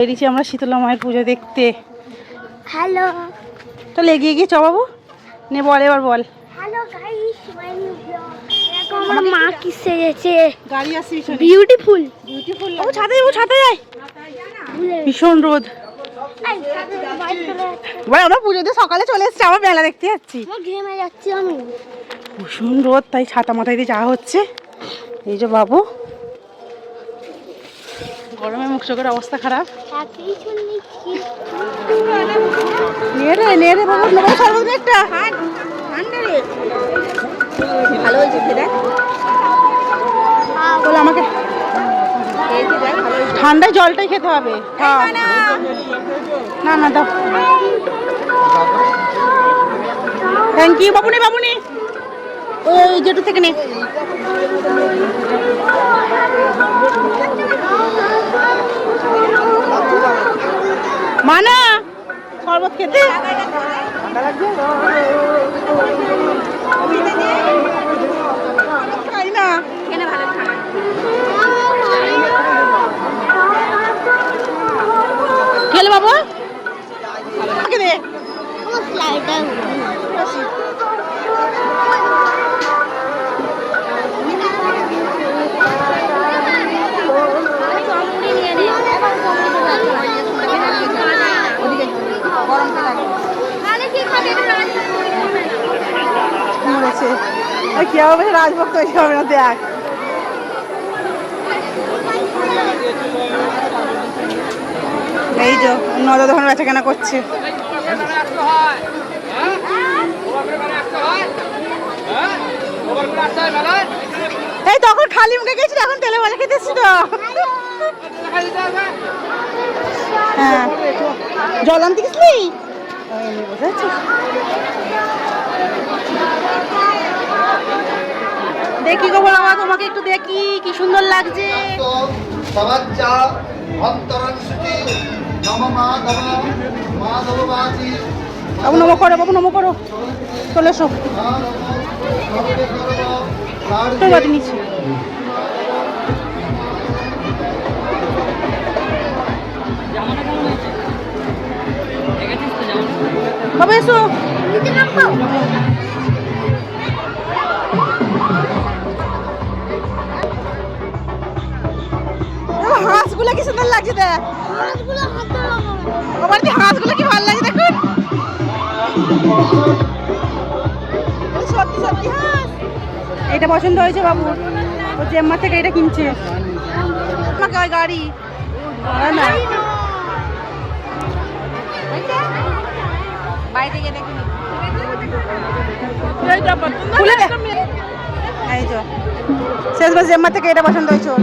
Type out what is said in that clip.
বেরিয়েছি আমরা শীতলা মায়ের পুজো দেখতে। হ্যালো, তাহলে এগিয়ে গিয়ে চ বাবু, নে বল এবার বল। Hello guys, my new vlog. আমার মা কি সেজেছে, গাড়ি আসছে ভীষণ বিউটিফুল বিউটিফুল। ও ছাদে যায়। ভীষণ রোদ ভাই, আমরা পুজোতে সকালে চলে এসেছি, আবার মেলা দেখতে যাচ্ছি। ঘেমে যাচ্ছি আমি, ভীষণ রোদ, তাই ছাতা মাথায় দিয়ে যাওয়া হচ্ছে। এই যে বাবু, গরমে মুখ চোখের অবস্থা খারাপ। নে রে বাবু, নেবো সর্বত একটা। ভালো হয়েছে দেখ, বলে আমাকে ঠান্ডায় জলটাই খেতে হবে। না না দাও, থ্যাংক ইউ। বাবুনি ওই জেটু থেকে নে। মানা শরবত খেতে খাই না, খেলে বাবু দে। কি হবে রাজভক্ত তৈরি হবে না, দেখ। এই যে নজর তখন বেচা কেনা করছে। এই তখন খালি মুখে গেছিল, এখন তেলে বলে খেতেছি তো। হ্যাঁ, জল আনতে গেছিলি? দেখি গো বাবা, তোমাকে একটু দেখি, কি সুন্দর লাগছে। বাবু নমো করো, বাবু নমো করো, চলে এসো। বাড়ি নিচ্ছি বাবা, এসো। হাঁসগুলো কি সুন্দর লাগছে দেখ, হাঁসগুলো কি ভালো লাগছে দেখুন। সত্যি সত্যি হাঁস। এটা পছন্দ হয়েছে বাবু, ও জেম্মা থেকে এটা কিনছে। আমাকে ওই গাড়ি না বাইরে গিয়ে দেখুন। এই তো শেষবার জেম্মা থেকে এটা পছন্দ হয়েছে ওর।